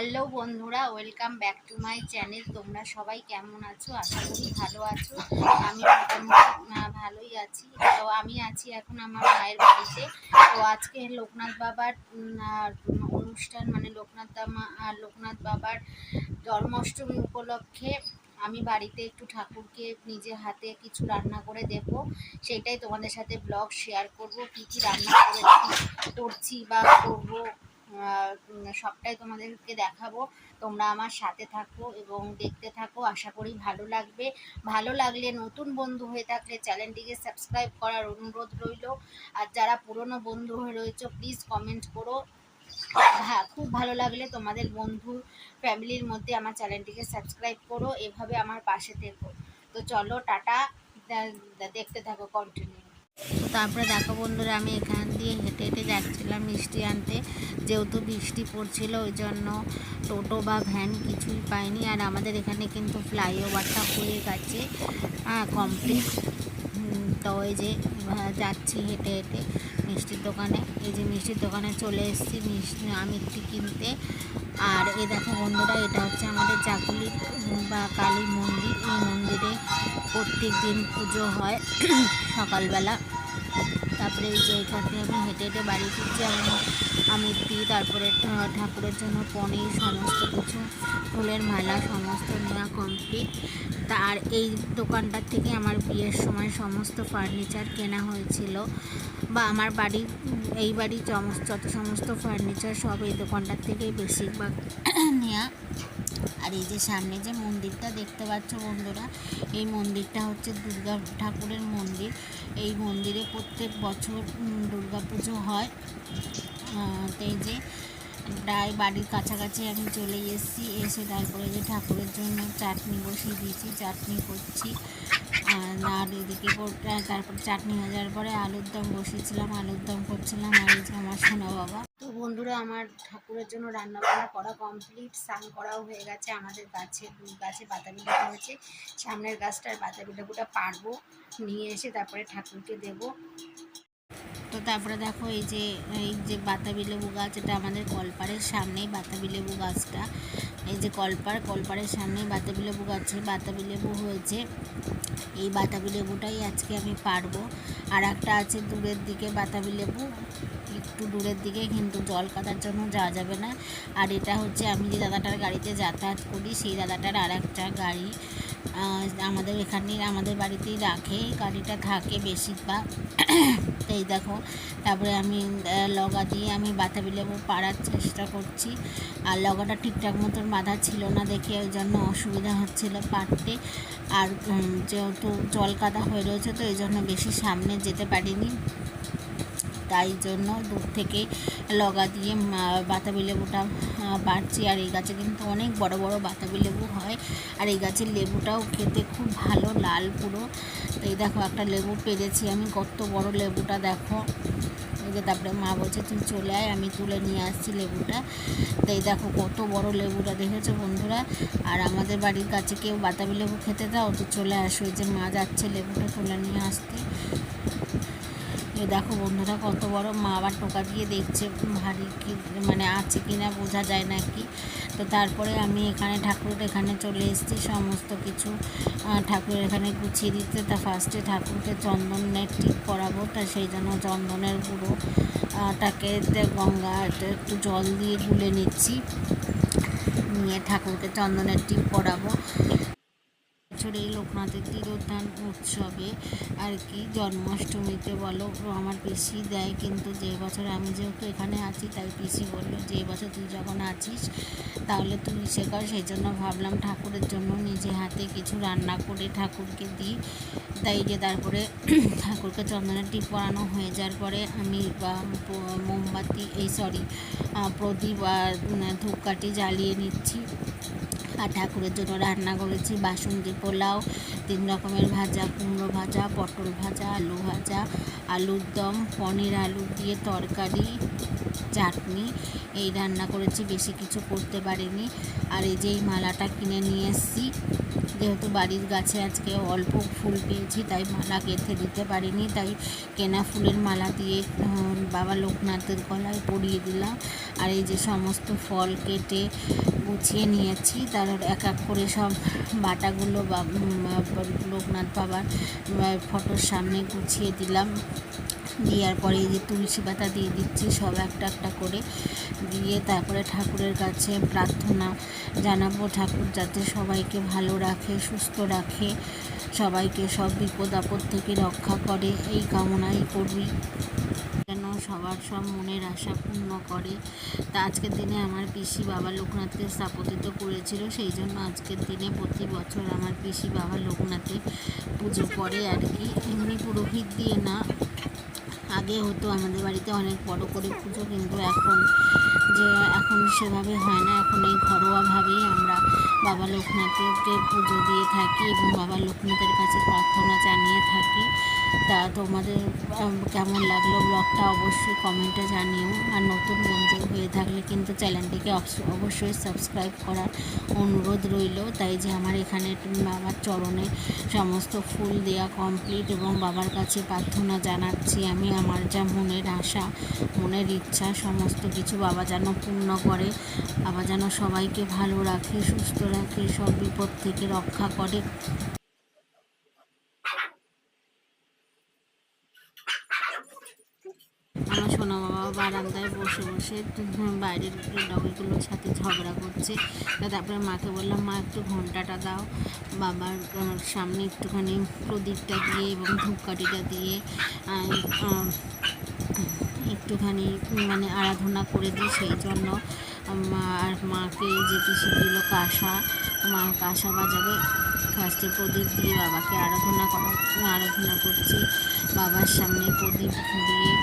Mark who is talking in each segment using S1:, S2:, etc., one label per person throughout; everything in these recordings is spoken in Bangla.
S1: হ্যালো বন্ধুরা, welcome back to my channel. তোমরা সবাই কেমন আছো? আশা করি ভালো আছো। আমি মোটামুটি ভালোই আছি। তো আমি আছি এখন আমার মায়ের বাড়িতে। তো আজকে লোকনাথ বাবার অনুষ্ঠান, মানে লোকনাথ বাবার জন্মাষ্টমী উপলক্ষে আমি বাড়িতে একটু ঠাকুরকে নিজের হাতে কিছু রান্না করে দেব। সেটাই তোমাদের সাথে ব্লগ শেয়ার করব। কী কী রান্না করছি বা করব সবটাই তোমাদেরকে দেখাবো। তোমরা আমার সাথে থাকো এবং দেখতে থাকো। আশা করি ভালো লাগবে। ভালো লাগলে, নতুন বন্ধু হয়ে থাকলে চ্যানেলটিকে সাবস্ক্রাইব করার অনুরোধ রইল। আর যারা পুরনো বন্ধু হয়ে রয়েছে প্লিজ কমেন্ট করো। হ্যাঁ, খুব ভালো লাগলে তোমাদের বন্ধু ফ্যামিলির মধ্যে আমার চ্যানেলটিকে সাবস্ক্রাইব করো। এভাবে আমার পাশে থেকো। তো চলো, টাটা। দেখতে থাকো কন্টিনিউ। তো তারপরে দেখো বন্ধুরা, আমি এখান দিয়ে হেঁটে হেঁটে যাচ্ছিলাম মিষ্টি আনতে। যেহেতু বৃষ্টি পড়ছিল ওই জন্য টোটো বা ভ্যান কিছুই পাইনি। আর আমাদের এখানে কিন্তু ফ্লাইওভারটা হয়ে গেছে কমপ্লিট। তো এই যে যাচ্ছি হেঁটে হেঁটে মিষ্টির দোকানে। এই যে মিষ্টির দোকানে চলে এসেছি মিষ্টি কিনতে। আর এই দেখো বন্ধুরা, এটা হচ্ছে আমাদের জাগুলি বা কালী মন্দির। এই মন্দিরে প্রত্যেক দিন পুজো হয় সকালবেলা। তারপরে এই যে এখানে আমি হেঁটে হেঁটে বাড়ি ফিরছি। আমি তারপরে ঠাকুরের জন্য পনির, সমস্ত কিছু ফুলের মালা সমস্ত নেওয়া কমপ্লিট। আর এই দোকানটার থেকে আমার বিয়ের সময় সমস্ত ফার্নিচার কেনা হয়েছিল, বা আমার এই বাড়ির যত সমস্ত ফার্নিচার সব এই দোকানটার থেকেই বেশিরভাগ নেওয়া। আর এই যে সামনে যে মন্দিরটা দেখতে পাচ্ছ বন্ধুরা, এই মন্দিরটা হচ্ছে দুর্গা ঠাকুরের মন্দির। এই মন্দিরে প্রত্যেক বছর দুর্গা পুজো হয়। তো এই যে প্রায় বাড়ির কাছাকাছি আমি চলে এসে তারপরে যে ঠাকুরের জন্য চাটনি বসিয়ে দিয়েছি, চাটনি করছি। আর এদিকে তারপর চাটনি হয়ে যাওয়ার পরে আলুর দম বসিয়েছিলাম, আলুর দম করছিলাম। আর এই যে আমার সোনা বাবা। তো বন্ধুরা, আমার ঠাকুরের জন্য রান্নাবান্না করা কমপ্লিট, স্নান করাও হয়ে গেছে। আমাদের দুই গাছে বাতাবি লেবু হয়েছে। সামনের গাছটার বাতাবি লেবুটা পারবো, নিয়ে এসে তারপরে ঠাকুরকে দেব। তো তারপরে দেখো এই যে বাতাবি লেবু গাছ, এটা আমাদের কলপাড়ের সামনেই বাতাবি লেবু গাছটা। এই যে কলপাড়ের সামনেই বাতাবি লেবু গাছে বাতাবি লেবু হয়েছে। এই বাতাবি লেবুটাই আজকে আমি পারবো। আর একটা আছে দূরের দিকে বাতাবি লেবু, একটু দূরের দিকে, কিন্তু জল কাটার জন্য যাওয়া যাবে না। আর এটা হচ্ছে আমি যে দাদাটার গাড়িতে যাতায়াত করি সেই দাদাটার আর একটা গাড়ি আমাদের বাড়িতেই রাখে, গাড়িটা থাকে বেশিরভাগ। তো এই দেখো, তারপরে আমি লগা দিয়ে আমি বাতাবি লেবু পাড়ার চেষ্টা করছি। আর লগাটা ঠিকঠাক মতন বাঁধা ছিল না দেখে ওই জন্য অসুবিধা হচ্ছিল পাড়তে। আর যেহেতু জল কাদা হয়ে রয়েছে তো এই জন্য বেশি সামনে যেতে পারিনি, তাই জন্য দূর থেকে লগা দিয়ে বাতাবি লেবুটা পাড়ছি। আর এই গাছে কিন্তু অনেক বড় বড় বাতাবি লেবু হয়। আর এই গাছের লেবুটাও খেতে খুব ভালো, লাল পুরো। তো এই দেখো একটা লেবু পেরেছি আমি, কত বড় লেবুটা দেখো। এই যে তারপরে মা বলছে তুই চলে আয়, আমি তুলে নিয়ে আসছি লেবুটা। তো এই দেখো কত বড় লেবুটা, দেখেছো বন্ধুরা। আর আমাদের বাড়ির কাছে কেউ বাতাবি লেবু খেতে দাও তো চলে আসো। এই যে মা যাচ্ছে লেবুটা তুলে নিয়ে আসতে। এই দেখো বন্ধুরা কত বড়। মা আবার টোকা দিয়ে দেখছে ভারী কি, মানে আছে কি না বোঝা যায় না কি। তো তারপরে আমি ঠাকুরের এখানে চলে এসেছি সমস্ত কিছু ঠাকুরের এখানে গুছিয়ে দিতে। তা ফার্স্টে ঠাকুরকে চন্দনের টিপ করাবো, তা সেই জন্য চন্দনের গুঁড়োটাকে গঙ্গা একটু জল দিয়ে গুলে নিচ্ছি, নিয়ে ঠাকুরকে চন্দনের টিপ করাবো। এই লোকনাথের তিরোধান উৎসবে আর কি, জন্মাষ্টমীতে বলো, আমার পিসি দেয়। কিন্তু যে বছর আমি যেহেতু এখানে আছি তাই পিসি বললো যে এবছর তুই যখন আছিস তাহলে তুই ইসে কর। সেই জন্য ভাবলাম ঠাকুরের জন্য নিজে হাতে কিছু রান্না করে ঠাকুরকে দিই। তাই যে তারপরে ঠাকুরকে চন্দনের টিপ পরানো হয়ে যাওয়ার পরে আমি মোমবাতি প্রদীপ আর ধূপকাঠি জ্বালিয়ে নিচ্ছি। আর ঠাকুরের জন্য রান্না করেছি বাসন্তী পোলাও, 3 রকমের ভাজা, কুমড়ো ভাজা, পটল ভাজা, আলু ভাজা, আলুর দম, পনির আলু দিয়ে তরকারি, চাটনি, এই রান্না করেছি, বেশি কিছু করতে পারিনি। আর এই যে এই মালাটা কিনে নিয়ে এসেছি যেহেতু বাড়ির গাছে আজকে অল্প ফুল পেয়েছি তাই মালা গেঁথে দিতে পারিনি, তাই কেনা ফুলের মালা দিয়ে বাবা লোকনাথের গলায় পরিয়ে দিলাম। আর এই যে সমস্ত ফল কেটে গুছিয়ে নিয়েছি, তার এক এক করে সব বাটাগুলো লোকনাথ বাবার ফটোর সামনে গুছিয়ে দিলাম। দেওয়ার পরে এই যে তুলসী পাতা দিয়ে দিচ্ছি সব একটা একটা করে দিয়ে, তারপরে ঠাকুরের কাছে প্রার্থনা জানাবো ঠাকুর যাতে সবাইকে ভালো রাখে, সুস্থ রাখে, সবাইকে সব বিপদ আপদ থেকে রক্ষা করে, এই কামনাই করি, যেন সবার সব মনের আশা পূর্ণ করে। তা আজকের দিনে আমার পিসি বাবা লোকনাথকে স্থাপতিত করেছিল, সেই জন্য আজকের দিনে প্রতি বছর আমার পিসি বাবা লোকনাথে পুজো করে আর কি, এমনি পুরোহিত দিয়ে না। আগে হতো আমাদের বাড়িতে অনেক বড় করে পুজো, কিন্তু এখন সেভাবে হয় না। এখন এই ঘরোয়াভাবেই আমরা বাবা লোকনাথকে পুজো দিয়ে থাকি এবং বাবা লোকনাথের কাছে প্রার্থনা জানিয়ে থাকি। তা তোমাদের কেমন লাগলো ব্লগটা অবশ্যই কমেন্টে জানিও। আর নতুন বন্ধু হয়ে থাকলে কিন্তু চ্যানেলটিকে অবশ্যই সাবস্ক্রাইব করার অনুরোধ রইল। তাই যে আমার এখানে বাবার চরণে সমস্ত ফুল দেওয়া কমপ্লিট এবং বাবার কাছে প্রার্থনা জানাচ্ছি আমি আমার যা মনের আশা, মনের ইচ্ছা সমস্ত কিছু বাবা যেন পূর্ণ করে, বাবা যেন সবাইকে ভালো রাখে, সুস্থ রাখে, সব বিপদ থেকে রক্ষা করে। আমার সোনা বাবা বারান্দায় বসে বসে বাইরের ডগিগুলোর সাথে ঝগড়া করছে। তারপরে মাকে বললাম, মা একটু ঘন্টাটা দাও, বাবার সামনে একটুখানি প্রদীপটা দিয়ে এবং ধূপকাঠিটা দিয়ে একটুখানি মানে আরাধনা করে দিই, সেই জন্য। আর মাকে যে পিসি দিল কাঁসা, মা কাঁসা বাজাবে, ফার্স্টে প্রদীপ দিয়ে বাবাকে আরাধনা করছি, বাবার সামনে প্রদীপ দিয়ে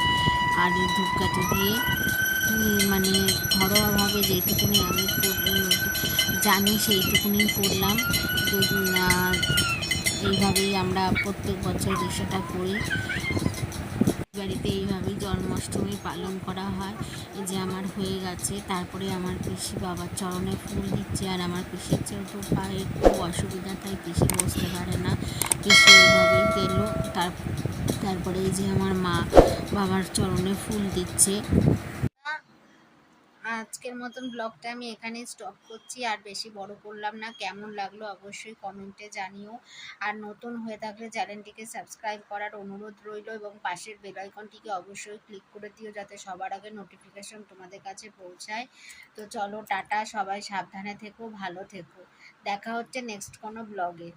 S1: আর ধূপকাঠি দিয়ে, মানে ঘরোয়াভাবে যেটুকুনি আমি জানি সেইটুকুনি করলাম। এইভাবেই আমরা প্রত্যেক বছর বিষয়টা করি। বাড়িতে এইভাবেই জন্মাষ্টমী পালন করা হয়। এই যে আমার হয়ে গেছে, তারপরে আমার পিসি বাবার চরণে ফুল দিচ্ছে। আর আমার পিসির যেহেতু পায়ে খুব অসুবিধা, তাই পিসি বসতে পারে না, পিসি এইভাবেই গেল। তারপরে এই যে আমার মা বাবার চরণে ফুল দিচ্ছে। আজকের মতন ব্লগটা আমি এখানেই স্টপ করছি, আর বেশি বড় করলাম না। কেমন লাগলো অবশ্যই কমেন্টে জানিও। আর নতুন হয়ে থাকলে চ্যানেলটিকে সাবস্ক্রাইব করার অনুরোধ রইল এবং পাশের বেল আইকনটিকে অবশ্যই ক্লিক করে দিও, যাতে সবার আগে নোটিফিকেশন তোমাদের কাছে পৌঁছায়। তো চলো টাটা, সবাই সাবধানে থেকো, ভালো থেকো, দেখা হচ্ছে নেক্সট কোনো ব্লগে।